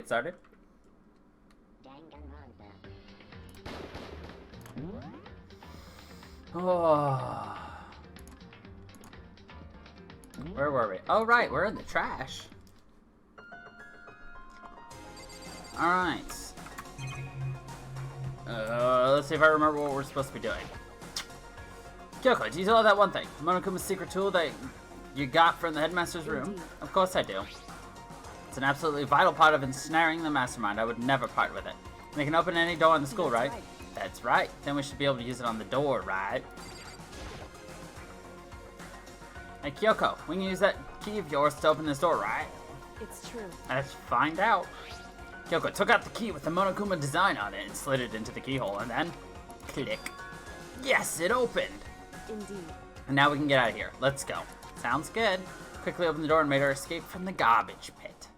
get started. Danganronpa. Oh. Where were we? Oh, right, we're in the trash. Alright. Let's see if I remember what we're supposed to be doing. Kyoko, do you know that one thing? Monokuma's secret tool that you got from the headmaster's room? Indeed. Of course I do. It's an absolutely vital part of ensnaring the mastermind. I would never part with it. They can open any door in the school, right? That's right. Then we should be able to use it on the door, right? Hey, Kyoko, we can use that key of yours to open this door, right? It's true. Let's find out. Kyoko took out the key with the Monokuma design on it and slid it into the keyhole, and then click. Yes, it opened! Indeed. And now we can get out of here. Let's go. Sounds good. Quickly opened the door and made our escape from the garbage pit.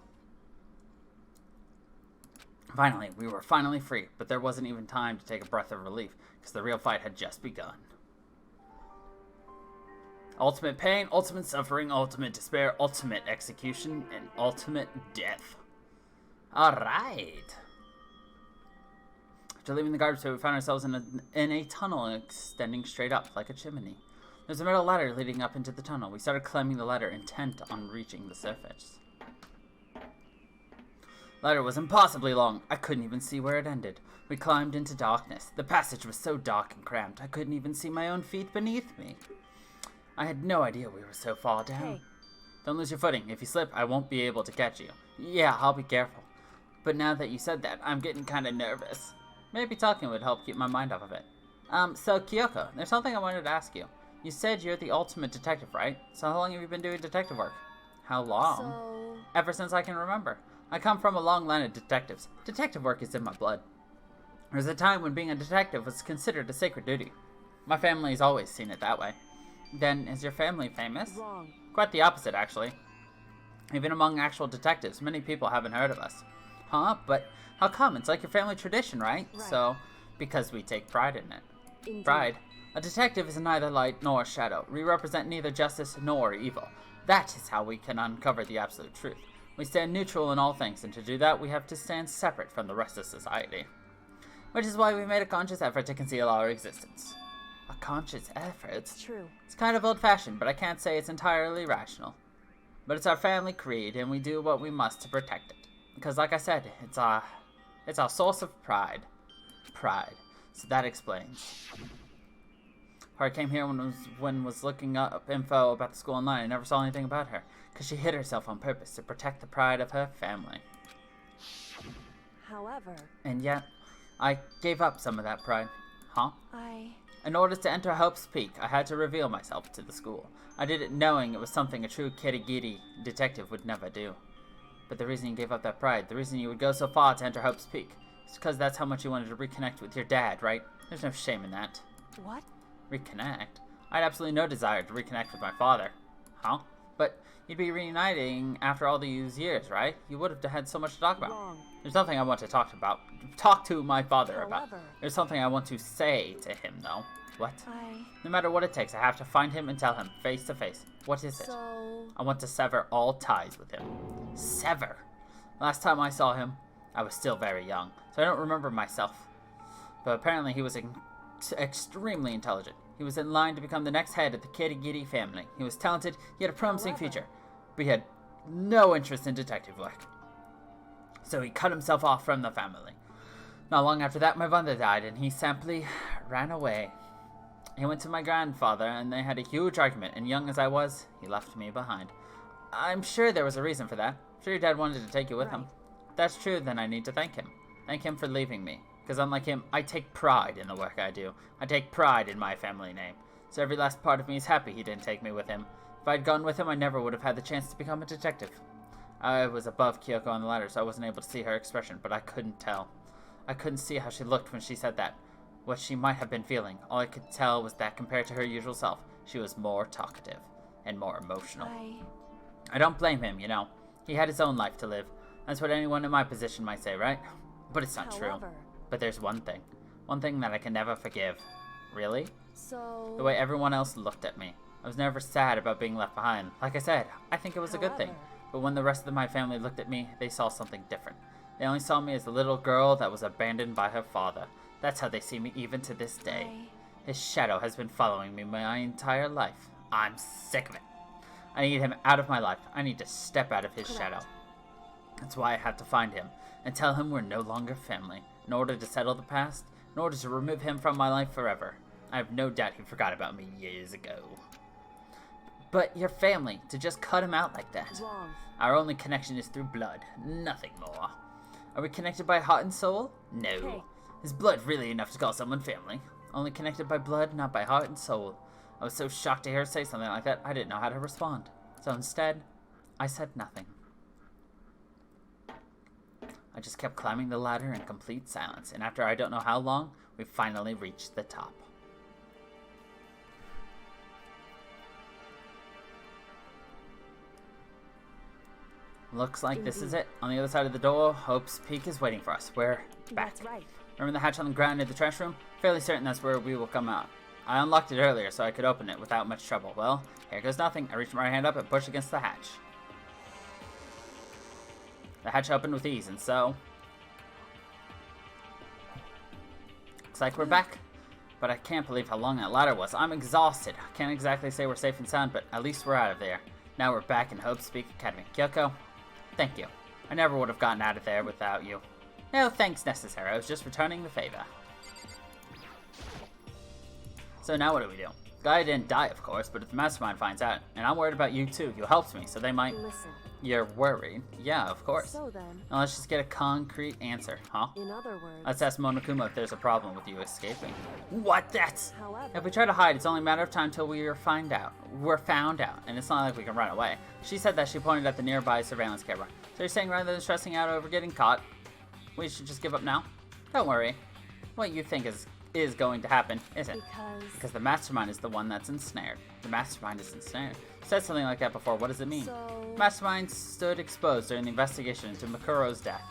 Finally, we were finally free, but there wasn't even time to take a breath of relief, because the real fight had just begun. Ultimate pain, ultimate suffering, ultimate despair, ultimate execution, and ultimate death. Alright. After leaving the garbage pit, we found ourselves in a tunnel extending straight up like a chimney. There's a metal ladder leading up into the tunnel. We started climbing the ladder, intent on reaching the surface. The ladder was impossibly long. I couldn't even see where it ended. We climbed into darkness. The passage was so dark and cramped, I couldn't even see my own feet beneath me. I had no idea we were so far down. Hey. Don't lose your footing. If you slip, I won't be able to catch you. Yeah, I'll be careful. But now that you said that, I'm getting kind of nervous. Maybe talking would help keep my mind off of it. So Kyoko, there's something I wanted to ask you. You said you're the ultimate detective, right? So how long have you been doing detective work? How long? So... Ever since I can remember. I come from a long line of detectives. Detective work is in my blood. There was a time when being a detective was considered a sacred duty. My family's always seen it that way. Then, is your family famous? Wrong. Quite the opposite, actually. Even among actual detectives, many people haven't heard of us. Huh? But how come? It's like your family tradition, right? Right. So, because we take pride in it. Indeed. Pride. A detective is neither light nor shadow. We represent neither justice nor evil. That is how we can uncover the absolute truth. We stand neutral in all things, and to do that, we have to stand separate from the rest of society. Which is why we made a conscious effort to conceal our existence. A conscious effort? It's true. It's kind of old-fashioned, but I can't say it's entirely rational. But it's our family creed, and we do what we must to protect it. Because, like I said, it's our source of pride. Pride. So that explains. I came here when was looking up info about the school online. I never saw anything about her, because she hid herself on purpose to protect the pride of her family. However... And yet, I gave up some of that pride. Huh? In order to enter Hope's Peak, I had to reveal myself to the school. I did it knowing it was something a true Kirigiri detective would never do. But the reason you gave up that pride, the reason you would go so far to enter Hope's Peak, is because that's how much you wanted to reconnect with your dad, right? There's no shame in that. What? Reconnect? I had absolutely no desire to reconnect with my father. Huh? But you'd be reuniting after all these years, right? You would have had so much to talk about. Wrong. There's something I want to talk to my father about. However... There's something I want to say to him, though. What? I... No matter what it takes, I have to find him and tell him, face to face. What is it? So... I want to sever all ties with him. Sever? Last time I saw him, I was still very young, so I don't remember myself. But apparently he was extremely intelligent. He was in line to become the next head of the Kirigiri family. He was talented, he had a promising future, but he had no interest in detective work. So he cut himself off from the family. Not long after that, my mother died, and he simply ran away. He went to my grandfather, and they had a huge argument, and young as I was, he left me behind. I'm sure there was a reason for that. I'm sure your dad wanted to take you with him. If that's true, then I need to thank him. Thank him for leaving me. Because unlike him, I take pride in the work I do. I take pride in my family name. So every last part of me is happy he didn't take me with him. If I'd gone with him, I never would have had the chance to become a detective. I was above Kyoko on the ladder, so I wasn't able to see her expression, but I couldn't tell. I couldn't see how she looked when she said that. What she might have been feeling. All I could tell was that compared to her usual self, she was more talkative and more emotional. I don't blame him, you know. He had his own life to live. That's what anyone in my position might say, right? But it's not true. But there's one thing that I can never forgive. Really? So... The way everyone else looked at me. I was never sad about being left behind. Like I said, I think it was a good thing. But when the rest of my family looked at me, they saw something different. They only saw me as the little girl that was abandoned by her father. That's how they see me even to this day. His shadow has been following me my entire life. I'm sick of it. I need him out of my life. I need to step out of his shadow. That's why I have to find him and tell him we're no longer family. In order to settle the past, in order to remove him from my life forever. I have no doubt he forgot about me years ago. But your family, to just cut him out like that. Wrong. Our only connection is through blood, nothing more. Are we connected by heart and soul? No. Okay. Is blood really enough to call someone family? Only connected by blood, not by heart and soul. I was so shocked to hear her say something like that, I didn't know how to respond. So instead, I said nothing. I just kept climbing the ladder in complete silence, and after I don't know how long, we finally reached the top. Looks like this is it. On the other side of the door, Hope's Peak is waiting for us. We're back. That's right. Remember the hatch on the ground near the trash room? Fairly certain that's where we will come out. I unlocked it earlier so I could open it without much trouble. Well, here goes nothing. I reached my hand up and pushed against the hatch. The hatch opened with ease, and so... looks like we're back. But I can't believe how long that ladder was. I'm exhausted. I can't exactly say we're safe and sound, but at least we're out of there. Now we're back in Hope's Peak Academy. Kyoko, thank you. I never would have gotten out of there without you. No thanks necessary. I was just returning the favor. So now what do we do? Guy didn't die, of course, but if the mastermind finds out, and I'm worried about you too. You helped me, so they might... Listen. You're worried? Yeah, of course. So then, Now let's just get a concrete answer, huh? in other words, Let's ask Monokuma if there's a problem with you escaping. What? That's... however, If we try to hide, it's only a matter of time till we're found out, and it's not like we can run away. She said that she pointed at the nearby surveillance camera. So you're saying rather than stressing out over getting caught, we should just give up now? Don't worry. What you think is going to happen isn't. Because the mastermind is the one that's ensnared. The mastermind is ensnared. Said something like that before. What does it mean? So... Mastermind stood exposed during the investigation into Makuro's death.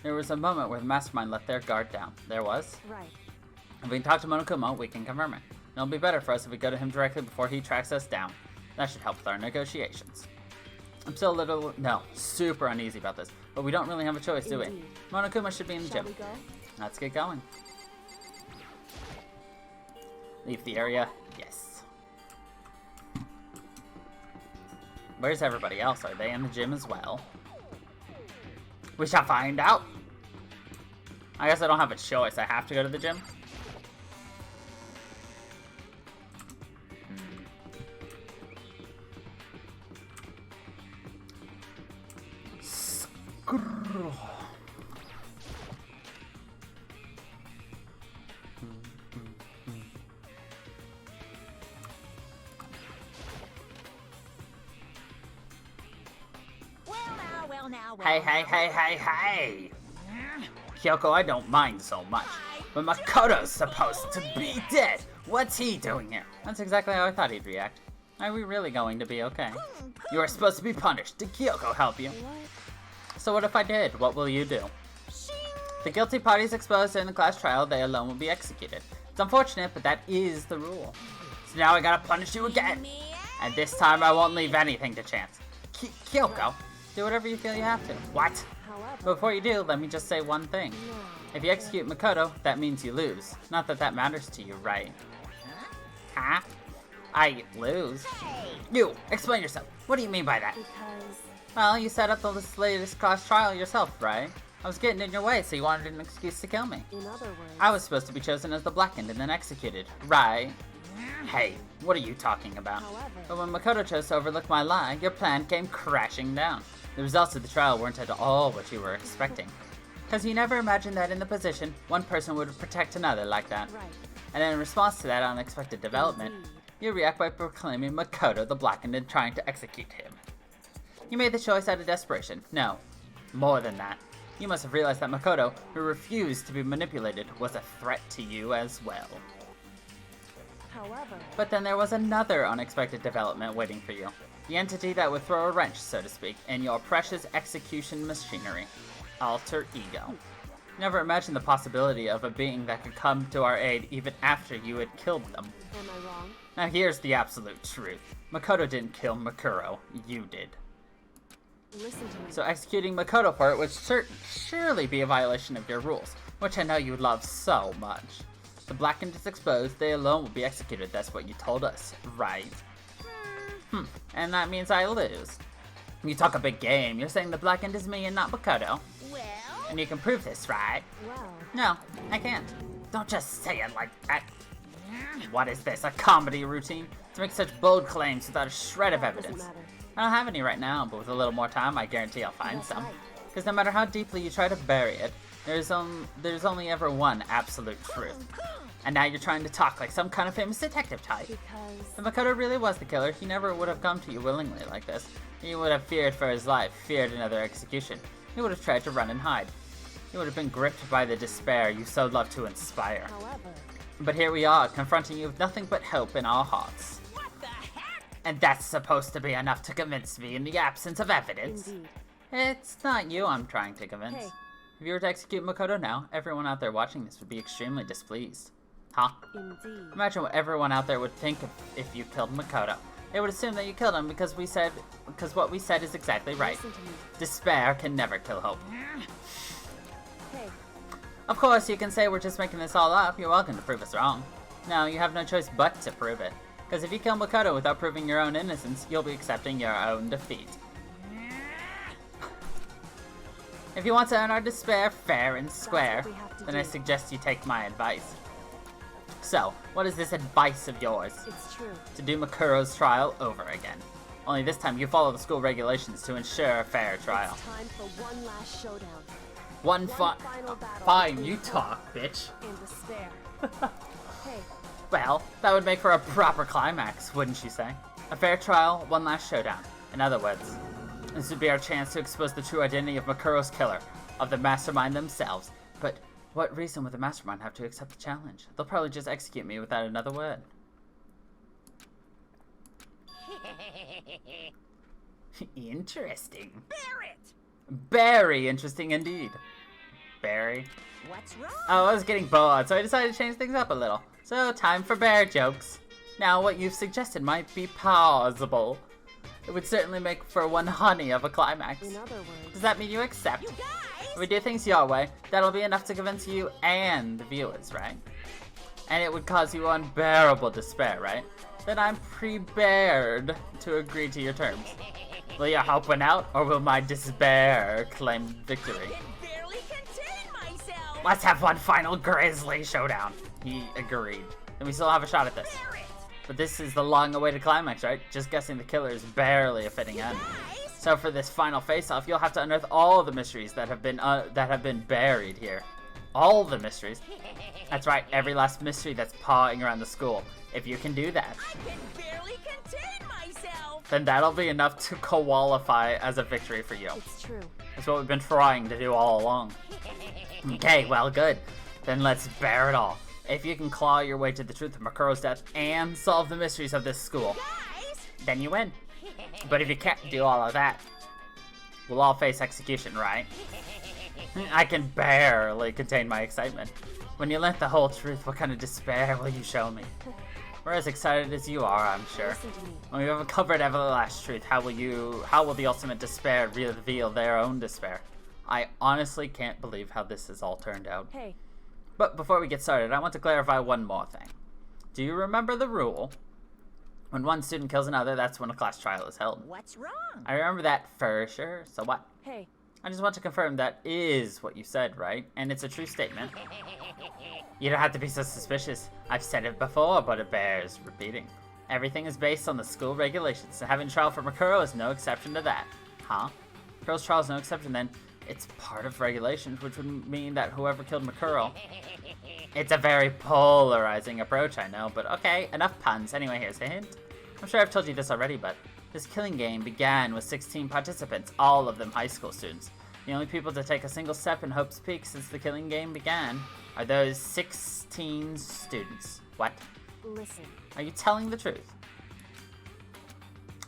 There was a moment where the mastermind let their guard down. There was. Right. If we can talk to Monokuma, we can confirm it. It'll be better for us if we go to him directly before he tracks us down. That should help with our negotiations. I'm still super uneasy about this, but we don't really have a choice, do we? Indeed. Monokuma should be in the Shall gym. we go? Let's get going. Leave the area? Yes. Where's everybody else? Are they in the gym as well? We shall find out. I guess I don't have a choice. I have to go to the gym. Hey! Kyoko, I don't mind so much, but Makoto's supposed to be dead. What's he doing here? That's exactly how I thought he'd react. Are we really going to be okay? You are supposed to be punished. Did Kyoko help you? What? So what if I did? What will you do? The guilty parties exposed in the class trial, they alone will be executed. It's unfortunate, but that is the rule. So now I gotta punish you again. And this time I won't leave anything to chance. Kyoko, do whatever you feel you have to. What? However, Before you do, let me just say one thing. no. If you execute Makoto, that means you lose. Not that that matters to you, right? Huh? I lose? You! Explain yourself. What do you mean by that? Because Well, you set up this latest class trial yourself, right? I was getting in your way, so you wanted an excuse to kill me. in other words, I was supposed to be chosen as the blackened and then executed, right? Hey, what are you talking about? however, But when Makoto chose to overlook my lie, your plan came crashing down. The results of the trial weren't at all what you were expecting. Because you never imagined that in the position, one person would protect another like that. right. And in response to that unexpected development, Indeed. you react by proclaiming Makoto the blackened and trying to execute him. You made the choice out of desperation. No, more than that. You must have realized that Makoto, who refused to be manipulated, was a threat to you as well. However, But then there was another unexpected development waiting for you. The entity that would throw a wrench, so to speak, in your precious execution machinery. Alter Ego. Never imagined the possibility of a being that could come to our aid even after you had killed them. am I wrong? Now here's the absolute truth. Makoto didn't kill Makuro. You did. Listen to me. So executing Makoto for it would surely be a violation of your rules, which I know you love so much. The blackened is exposed, they alone will be executed. That's what you told us, right? And that means I lose. You talk a big game. You're saying the blackened is me and not Makoto. Well, And you can prove this, right? Well, No, I can't. Don't just say it like that. What is this, a comedy routine? To make such bold claims without a shred of that doesn't evidence. matter. I don't have any right now, but with a little more time, I guarantee I'll find That's some. right. Because no matter how deeply you try to bury it, there's only ever one absolute truth. And now you're trying to talk like some kind of famous detective type. Because If Makoto really was the killer, he never would have come to you willingly like this. He would have feared for his life, feared another execution. He would have tried to run and hide. He would have been gripped by the despair you so love to inspire. however, But here we are, confronting you with nothing but hope in our hearts. what the heck? And that's supposed to be enough to convince me in the absence of evidence. indeed. It's not you I'm trying to convince. Hey. If you were to execute Makoto now, everyone out there watching this would be extremely displeased. Huh? Indeed. Imagine what everyone out there would think if you killed Makoto. They would assume that you killed him because what we said is exactly right. Listen to me. Despair can never kill hope. Hey, Of course, you can say we're just making this all up. You're welcome to prove us wrong. No, you have no choice but to prove it. Because if you kill Makoto without proving your own innocence, you'll be accepting your own defeat. If you want to earn our despair fair and square, we have to then I do. suggest you take my advice. So, what is this advice of yours? it's true. To do Makuro's trial over again. Only this time you follow the school regulations to ensure a fair trial. It's time for one last showdown. One final battle Fine, between you hope talk, bitch. And despair. Hey, Well, that would make for a proper climax, wouldn't you say? A fair trial, one last showdown. In other words, this would be our chance to expose the true identity of Makuro's killer, of the mastermind themselves. But what reason would the mastermind have to accept the challenge? They'll probably just execute me without another word. Interesting. Barrett! Very interesting indeed. Barry. What's wrong? Oh, I was getting bored, so I decided to change things up a little. So, time for bear jokes. Now, what you've suggested might be plausible. It would certainly make for one honey of a climax. in other words, Does that mean you accept? You guys! If we do things your way, that'll be enough to convince you and the viewers, right? And it would cause you unbearable despair, right? Then I'm prepared to agree to your terms. Will your hope win out, or will my despair claim victory? I can barely contain myself! Let's have one final grisly showdown. He agreed. And we still have a shot at this. Barrett! But this is the long-awaited climax, right? Just guessing the killer is barely a fitting end. Guys! So for this final face-off, you'll have to unearth all the mysteries that have been buried here. All the mysteries. That's right, every last mystery that's pawing around the school. If you can do that, I can barely contain myself! then that'll be enough to qualify as a victory for you. it's true. That's what we've been trying to do all along. Okay, well, good. Then let's bear it all. If you can claw your way to the truth of Makuro's death and solve the mysteries of this school, Guys! then you win. But if you can't do all of that, we'll all face execution, right? I can barely contain my excitement. When you learn the whole truth, what kind of despair will you show me? We're as excited as you are, I'm sure. Listen to me. When we've uncovered every last truth, how will the ultimate despair reveal their own despair? I honestly can't believe how this has all turned out. Hey, But before we get started, I want to clarify one more thing. Do you remember the rule? When one student kills another, that's when a class trial is held. What's wrong? I remember that for sure, so what? hey, I just want to confirm that is what you said, right? And it's a true statement. You don't have to be so suspicious. I've said it before, but it bears repeating. Everything is based on the school regulations, and having trial for Makuro is no exception to that. Huh? Makuro's trial is no exception then? It's part of regulations, which would mean that whoever killed Makuro... It's a very polarizing approach, I know, but okay, enough puns. Anyway, here's a hint. I'm sure I've told you this already, but this killing game began with 16 participants, all of them high school students. The only people to take a single step in Hope's Peak since the killing game began are those 16 students. What? listen. Are you telling the truth?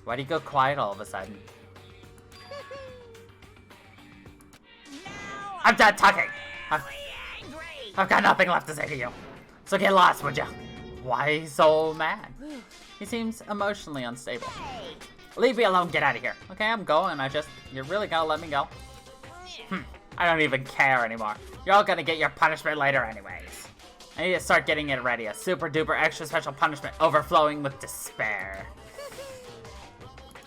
Why do you go quiet all of a sudden? Now I'm done talking! I've angry! got nothing left to say to you. So get lost, would you? Why so mad? He seems emotionally unstable. Hey! Leave me alone, get out of here. Okay, I'm going, you're really gonna let me go? I don't even care anymore. You're all gonna get your punishment later anyways. I need to start getting it ready. A super duper extra special punishment overflowing with despair.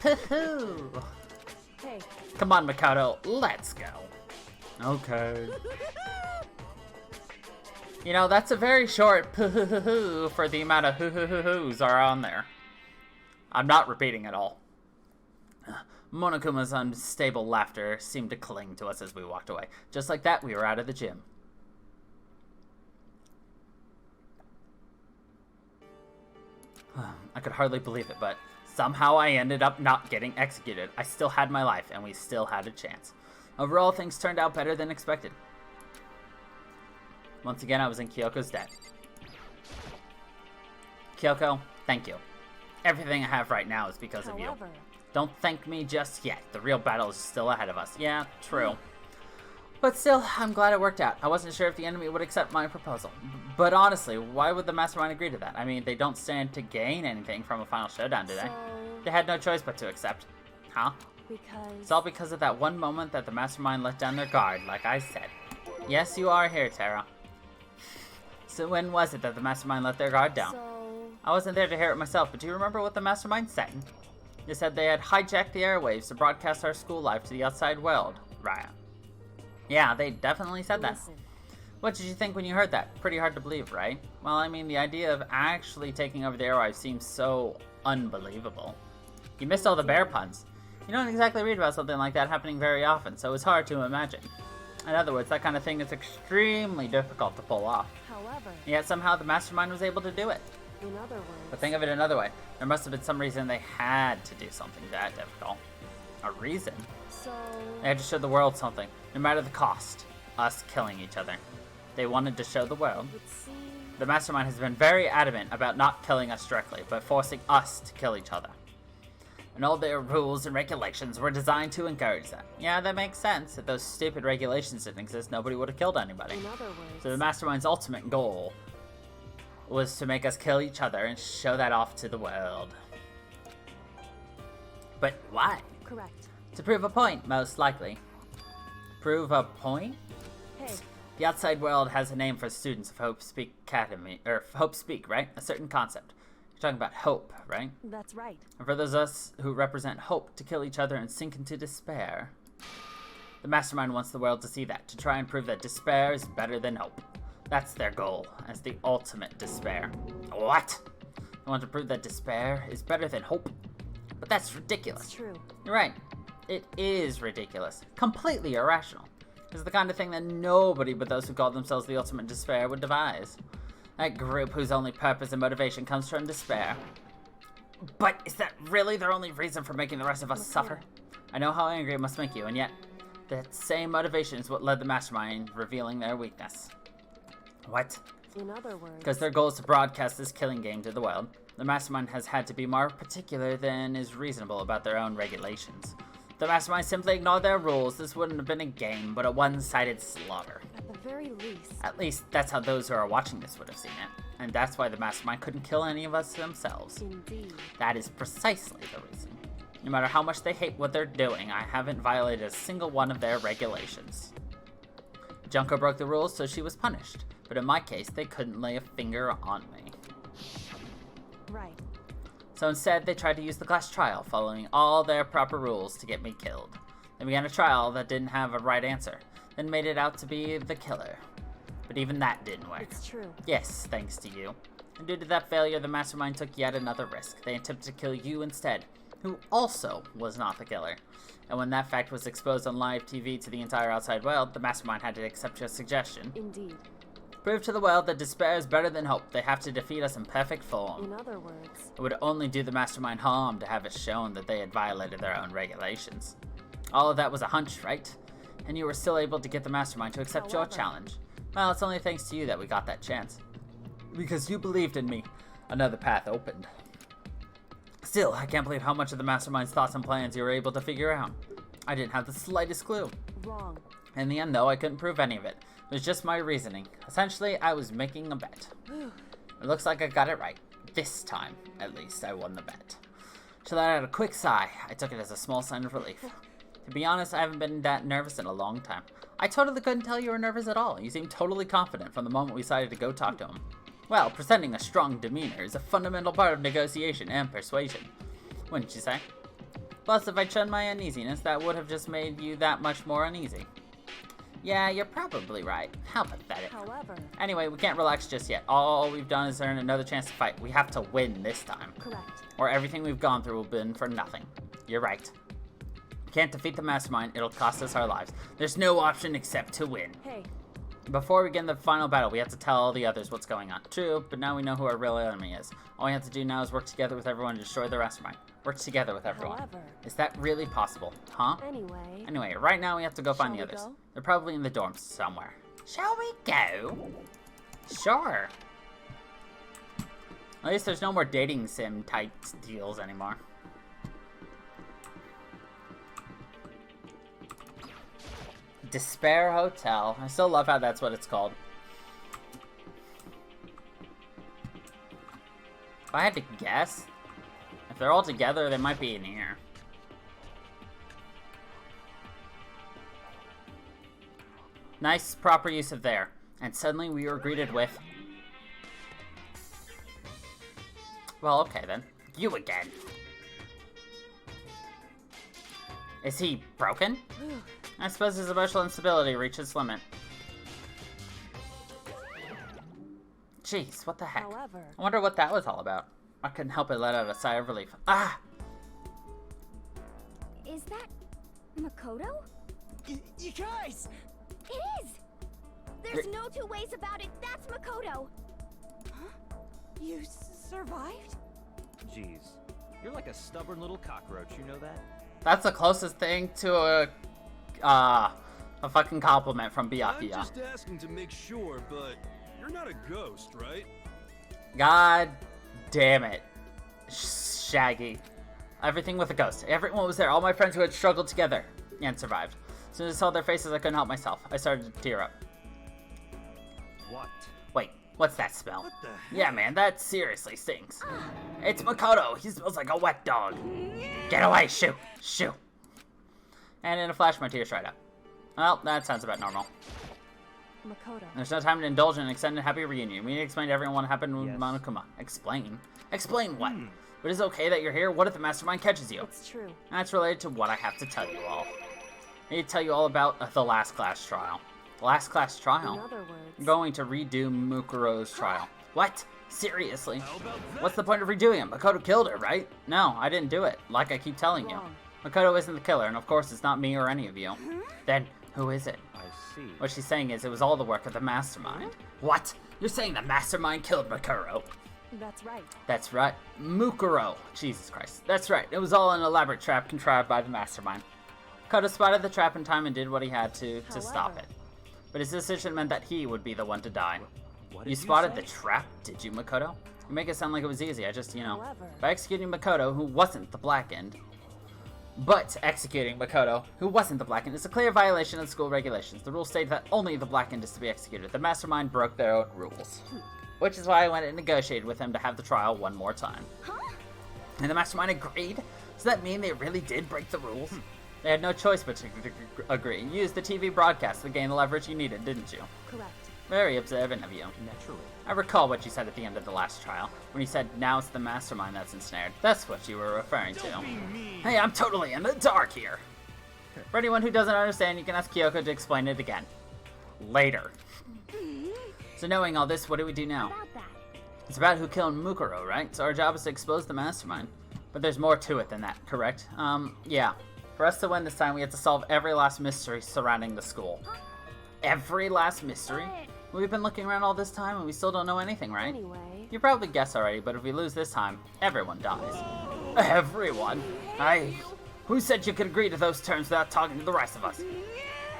Hoo-hoo. Hey, Come on, Makoto, let's go. Okay. You know, that's a very short poo-hoo-hoo-hoo for the amount of hoo-hoo-hoo-hoos are on there. I'm not repeating it all. Monokuma's unstable laughter seemed to cling to us as we walked away. Just like that, we were out of the gym. I could hardly believe it, but somehow I ended up not getting executed. I still had my life, and we still had a chance. Overall, things turned out better than expected. Once again, I was in Kyoko's debt. Kyoko, thank you. Everything I have right now is because of you. however, Don't thank me just yet. The real battle is still ahead of us. Yeah, true. But still, I'm glad it worked out. I wasn't sure if the enemy would accept my proposal. But honestly, why would the Mastermind agree to that? I mean, they don't stand to gain anything from a final showdown, do they? so, They had no choice but to accept. Huh? because... It's all because of that one moment that the Mastermind let down their guard, like I said. Yes, you are here, Terra. So when was it that the Mastermind let their guard down? So, I wasn't there to hear it myself, but do you remember what the Mastermind said? They said they had hijacked the airwaves to broadcast our school life to the outside world. Right. Yeah, they definitely said that. listen. What did you think when you heard that? Pretty hard to believe, right? Well, I mean, the idea of actually taking over the airwaves seems so unbelievable. You missed all the bear puns. You don't exactly read about something like that happening very often, so it's hard to imagine. In other words, that kind of thing is extremely difficult to pull off. However, Yet somehow the Mastermind was able to do it. in other words... But think of it another way. There must have been some reason they had to do something that difficult. A reason? So... They had to show the world something, no matter the cost. Us killing each other. They wanted to show the world. It seems... The Mastermind has been very adamant about not killing us directly, but forcing us to kill each other. And all their rules and regulations were designed to encourage that. Yeah, that makes sense. If those stupid regulations didn't exist, nobody would have killed anybody. In other words... So the Mastermind's ultimate goal was to make us kill each other and show that off to the world. But why? Correct. To prove a point, most likely. Prove a point? Hey, The outside world has a name for students of Hope Speak Academy, or Hope Speak, right? A certain concept. You're talking about hope, right? that's right. And for those of us who represent hope to kill each other and sink into despair, the Mastermind wants the world to see that, to try and prove that despair is better than hope. That's their goal, as the ultimate despair. What? They want to prove that despair is better than hope? But that's ridiculous. It's true. You're right. It is ridiculous. Completely irrational. It's the kind of thing that nobody but those who call themselves the ultimate despair would devise. That group whose only purpose and motivation comes from despair. But is that really their only reason for making the rest of us suffer? I know how angry it must make you, and yet that same motivation is what led the Mastermind revealing their weakness. What? In other words... Because their goal is to broadcast this killing game to the world, the Mastermind has had to be more particular than is reasonable about their own regulations. If the Mastermind simply ignored their rules, this wouldn't have been a game, but a one-sided slaughter. At the very least... At least, that's how those who are watching this would have seen it. And that's why the Mastermind couldn't kill any of us themselves. Indeed. That is precisely the reason. No matter how much they hate what they're doing, I haven't violated a single one of their regulations. Junko broke the rules, so she was punished. But in my case, they couldn't lay a finger on me. Right. So instead, they tried to use the class trial, following all their proper rules to get me killed. They began a trial that didn't have a right answer, then made it out to be the killer. But even that didn't work. It's true. Yes, thanks to you. And due to that failure, the Mastermind took yet another risk. They attempted to kill you instead, who also was not the killer. And when that fact was exposed on live TV to the entire outside world, the Mastermind had to accept your suggestion. Indeed. Prove to the world that despair is better than hope. They have to defeat us in perfect form. In other words... It would only do the Mastermind harm to have it shown that they had violated their own regulations. All of that was a hunch, right? And you were still able to get the Mastermind to accept your However- challenge. Well, it's only thanks to you that we got that chance. Because you believed in me, another path opened. Still, I can't believe how much of the Mastermind's thoughts and plans you were able to figure out. I didn't have the slightest clue. Wrong. In the end, though, I couldn't prove any of it. It was just my reasoning. Essentially, I was making a bet. It looks like I got it right. This time, at least, I won the bet. So that I had a quick sigh. I took it as a small sign of relief. To be honest, I haven't been that nervous in a long time. I totally couldn't tell you were nervous at all. You seemed totally confident from the moment we decided to go talk to him. Well, presenting a strong demeanor is a fundamental part of negotiation and persuasion, wouldn't you say? Plus, if I shunned my uneasiness, that would have just made you that much more uneasy. Yeah, you're probably right. How pathetic. However, Anyway, we can't relax just yet. All we've done is earn another chance to fight. We have to win this time. correct. Or everything we've gone through will be for nothing. You're right. Can't defeat the mastermind, it'll cost us our lives. There's no option except to win. Hey, Before we begin the final battle, we have to tell the others what's going on. True, but now we know who our real enemy is. All we have to do now is work together with everyone to destroy the mastermind. Work together with everyone. however, Is that really possible? Huh? Anyway, right now we have to go find the Shall we others. go? They're probably in the dorms somewhere. Shall we go? Sure. At least there's no more dating sim type deals anymore. Despair Hotel. I still love how that's what it's called. If I had to guess, if they're all together, they might be in here. Nice, proper use of there. And suddenly we were greeted with... Well, okay then. You again. Is he broken? I suppose his emotional instability reached its limit. Jeez, what the heck? however, I wonder what that was all about. I couldn't help but let out a sigh of relief. Ah! Is that Makoto? You guys! It is! There's no two ways about it. That's Makoto. You survived? Jeez, you're like a stubborn little cockroach, you know that? That's the closest thing to a fucking compliment from I'm Byakuya. just asking to make sure, but you're not a ghost, right? God damn it. Shaggy. Everything with a ghost. Everyone was there. All my friends who had struggled together and survived. As soon as I saw their faces, I couldn't help myself. I started to tear up. What? Wait, what's that smell? What the heck? Yeah, man, that seriously stinks. It's Makoto. He smells like a wet dog. Get away. Shoo. Shoo. And in a flash, my tears dried up. Well, that sounds about normal. Makoto. There's no time to indulge in an extended happy reunion. We need to explain to everyone what happened with Yes. Monokuma. Explain? Explain what? But it's okay that you're here. What if the mastermind catches you? It's true. That's related to what I have to tell you all. I need to tell you all about the last class trial. The last class trial? In other words, I'm going to redo Mukuro's trial. What? Seriously? How about that? What's the point of redoing it? Makoto killed her, right? No, I didn't do it, like I keep telling you. Wrong. Makoto isn't the killer, and of course it's not me or any of you. Then, who is it? I see. What she's saying is it was all the work of the mastermind. What? You're saying the mastermind killed Makuro? that's right. That's right. Mukuro. Jesus Christ. That's right. It was all an elaborate trap contrived by the mastermind. Makoto spotted the trap in time and did what he had to stop However. it. But his decision meant that he would be the one to die. What You did spotted say? the trap, did you, Makoto? You make it sound like it was easy. I just, However. by executing Makoto, who wasn't the Black End. But executing Makoto, who wasn't the Black End, is a clear violation of school regulations. The rules state that only the Black End is to be executed. The mastermind broke their own rules. Which is why I went and negotiated with him to have the trial one more time. And the mastermind agreed? Does that mean they really did break the rules? They had no choice but to agree. You used the TV broadcast to gain the leverage you needed, didn't you? Correct. Very observant of you. Naturally. I recall what you said at the end of the last trial, when you said, now it's the mastermind that's ensnared. That's what you were referring to. Don't be mean. Hey, I'm totally in the dark here. For anyone who doesn't understand, you can ask Kyoko to explain it again. Later. So knowing all this, what do we do now? About that. It's about who killed Mukuro, right? So our job is to expose the mastermind. But there's more to it than that, correct? Yeah. For us to win this time, we have to solve every last mystery surrounding the school. Every last mystery? We've been looking around all this time and we still don't know anything, right? Anyway, You probably guessed already, but if we lose this time, everyone dies. Everyone? Who said you could agree to those terms without talking to the rest of us?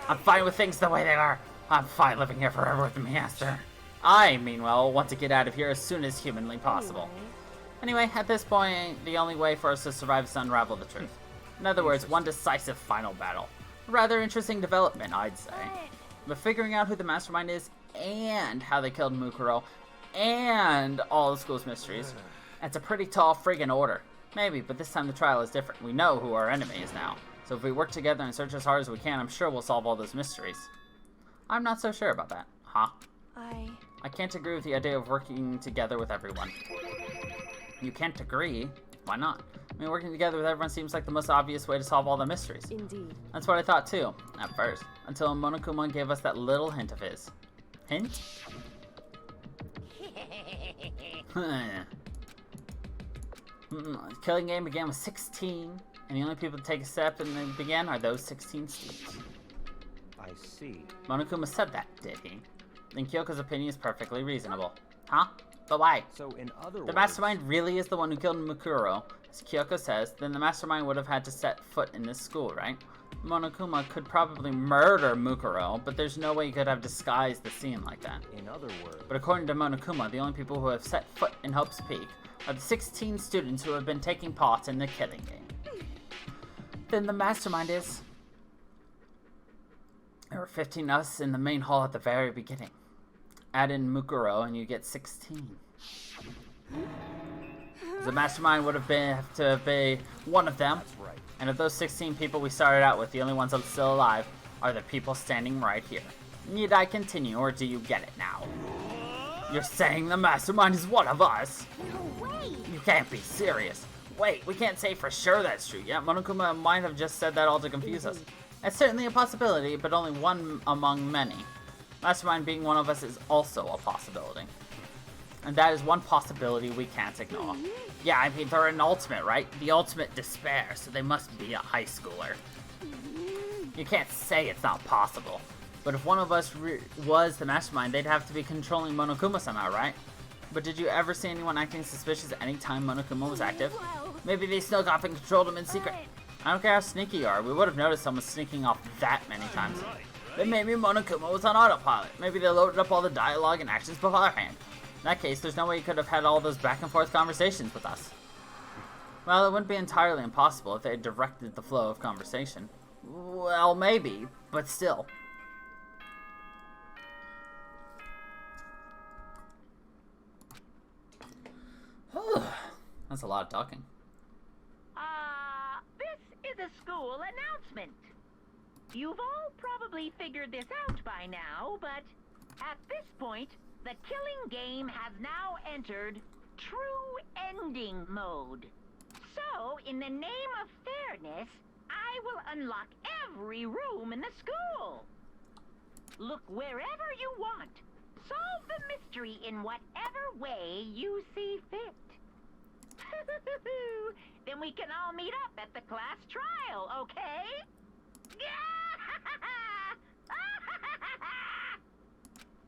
I'm fine with things the way they are. I'm fine living here forever with the master. I, meanwhile, want to get out of here as soon as humanly possible. Anyway, at this point, the only way for us to survive is to unravel the truth. In other words, one decisive final battle. A rather interesting development, I'd say. But figuring out who the mastermind is, and how they killed Mukuro, and all the school's mysteries, that's a pretty tall friggin' order. Maybe, but this time the trial is different. We know who our enemy is now. So if we work together and search as hard as we can, I'm sure we'll solve all those mysteries. I'm not so sure about that. Huh? I can't agree with the idea of working together with everyone. You can't agree? Why not? I mean, working together with everyone seems like the most obvious way to solve all the mysteries. Indeed. That's what I thought too, at first. Until Monokuma gave us that little hint of his. Hint? Killing game began with 16, and the only people to take a step and they began are those 16 students. I see. Monokuma said that, did he? Then Kyoko's opinion is perfectly reasonable. Huh? But why? So in other words... The mastermind really is the one who killed Mukuro. As Kyoko says, then the mastermind would have had to set foot in this school, right? Monokuma could probably murder Mukuro, but there's no way he could have disguised the scene like that. In other words... But according to Monokuma, the only people who have set foot in Hope's Peak are the 16 students who have been taking part in the killing game. Then the mastermind is... There were 15 of us in the main hall at the very beginning. Add in Mukuro and you get 16. The mastermind would have to be one of them. That's right. And of those 16 people we started out with, the only ones still alive are the people standing right here. Need I continue, or do you get it now? You're saying the mastermind is one of us? No way! You can't be serious. Wait, we can't say for sure that's true yet. Monokuma might have just said that all to confuse us. It's certainly a possibility, but only one among many. Mastermind being one of us is also a possibility. And that is one possibility we can't ignore. Yeah, I mean, they're an ultimate, right? The ultimate despair, so they must be a high schooler. You can't say it's not possible. But if one of us was the mastermind, they'd have to be controlling Monokuma somehow, right? But did you ever see anyone acting suspicious any time Monokuma was active? Maybe they snuck off and controlled him in secret. I don't care how sneaky you are, we would have noticed someone sneaking off that many times. Then maybe Monokuma was on autopilot. Maybe they loaded up all the dialogue and actions beforehand. In that case, there's no way he could have had all those back and forth conversations with us. Well, it wouldn't be entirely impossible if they had directed the flow of conversation. Well, maybe, but still. That's a lot of talking. This is a school announcement. You've all probably figured this out by now, but at this point, the killing game has now entered true ending mode. So, in the name of fairness, I will unlock every room in the school. Look wherever you want. Solve the mystery in whatever way you see fit. Then we can all meet up at the class trial, okay?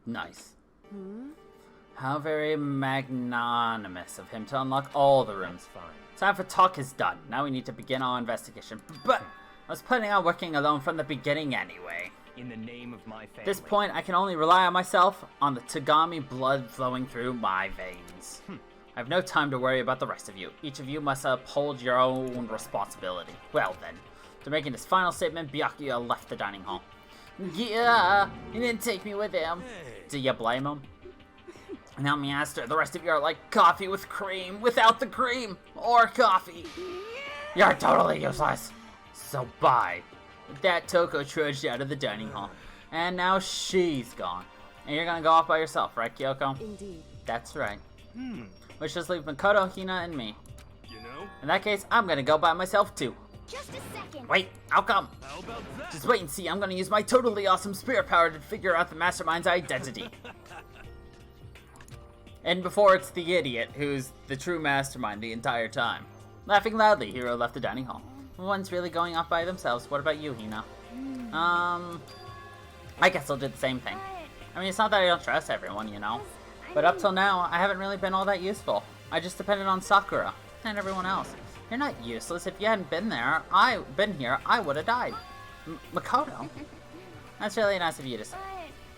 Nice. How very magnanimous of him to unlock all the rooms. Fine. Time for talk is done. Now we need to begin our investigation. But I was planning on working alone from the beginning anyway. In the name of my family. At this point, I can only rely on myself, on the Tagami blood flowing through my veins. I have no time to worry about the rest of you. Each of you must uphold your own responsibility. Well then, to making this final statement, Byakuya left the dining hall. Yeah, he didn't take me with him. Do you blame him? Now, Master, the rest of you are like coffee with cream, without the cream, or coffee. You're totally useless. So bye. With that, Toko trudged out of the dining hall. And now she's gone. And you're gonna go off by yourself, right, Kyoko? Indeed. That's right. Which just leave Makoto, Hina, and me. You know? In that case, I'm gonna go by myself too. Just a second. Wait, I'll come. How about that? Just wait and see. I'm gonna use my totally awesome spirit power to figure out the mastermind's identity. And before it's the idiot who's the true mastermind the entire time. Laughing loudly, Hiro left the dining hall. One's really going off by themselves. What about you, Hina? I guess I'll do the same thing. I mean, it's not that I don't trust everyone, you know. But up till now, I haven't really been all that useful. I just depended on Sakura and everyone else. You're not useless. If you hadn't been here, I would have died. Makoto? That's really nice of you to say.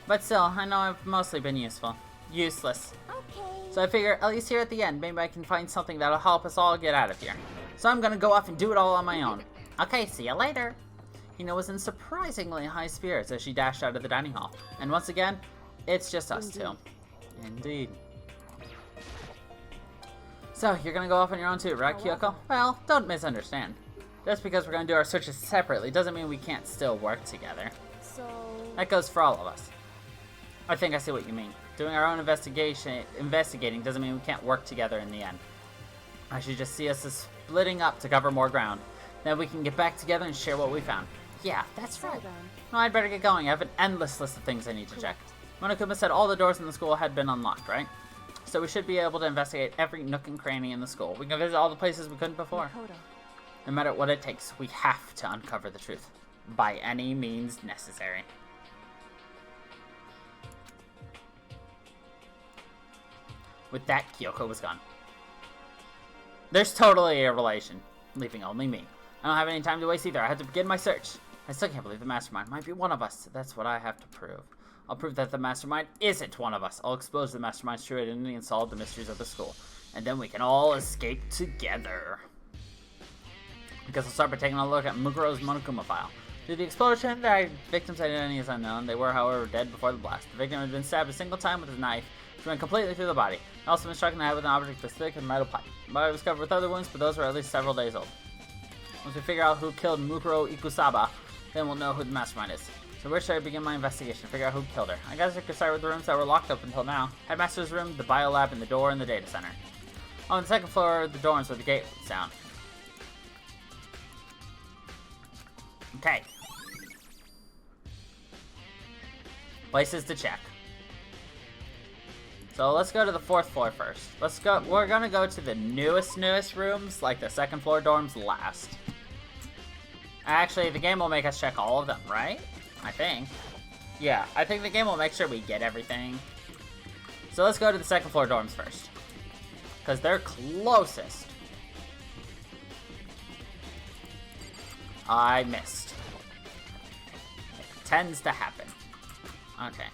But still, I know I've mostly been useful. Useless. Okay. So I figure, at least here at the end, maybe I can find something that'll help us all get out of here. So I'm gonna go off and do it all on my own. Okay, see you later. Hina was in surprisingly high spirits as she dashed out of the dining hall. And once again, it's just us two. Indeed. So, you're gonna go off on your own too, right, Kyoko? Well, don't misunderstand. Just because we're gonna do our searches separately doesn't mean we can't still work together. So... That goes for all of us. I think I see what you mean. Doing our own investigating doesn't mean we can't work together in the end. I should just see us as splitting up to cover more ground. Then we can get back together and share what we found. Yeah, that's right. then. No, I'd better get going. I have an endless list of things I need to check. Monokuma said all the doors in the school had been unlocked, right? So we should be able to investigate every nook and cranny in the school. We can visit all the places we couldn't before. Makoto. No matter what it takes, we have to uncover the truth. By any means necessary. With that, Kyoko was gone. There's totally a relation, leaving only me. I don't have any time to waste either. I have to begin my search. I still can't believe the mastermind might be one of us. That's what I have to prove. I'll prove that the mastermind isn't one of us. I'll expose the mastermind's true identity and solve the mysteries of the school. And then we can all escape together. I guess I'll start by taking a look at Mukuro's Monokuma file. Due to the explosion, the victim's identity is unknown. They were, however, dead before the blast. The victim had been stabbed a single time with a knife, which went completely through the body. Also been struck in the head with an object as thick as a metal pipe. The body was covered with other wounds, but those were at least several days old. Once we figure out who killed Mukuro Ikusaba, then we'll know who the mastermind is. So where should I begin my investigation? Figure out who killed her. I guess I could start with the rooms that were locked up until now. Headmaster's room, the biolab, and the door in the data center. On the second floor, the dorms where the gate was down. Okay. Places to check. So let's go to the 4th floor first. Let's go. We're gonna go to the newest rooms, like the 2nd floor dorms, last. Actually, the game will make us check all of them, right? I think. Yeah, I think the game will make sure we get everything. So let's go to the 2nd floor dorms first, because they're closest. I missed. It tends to happen. Okay.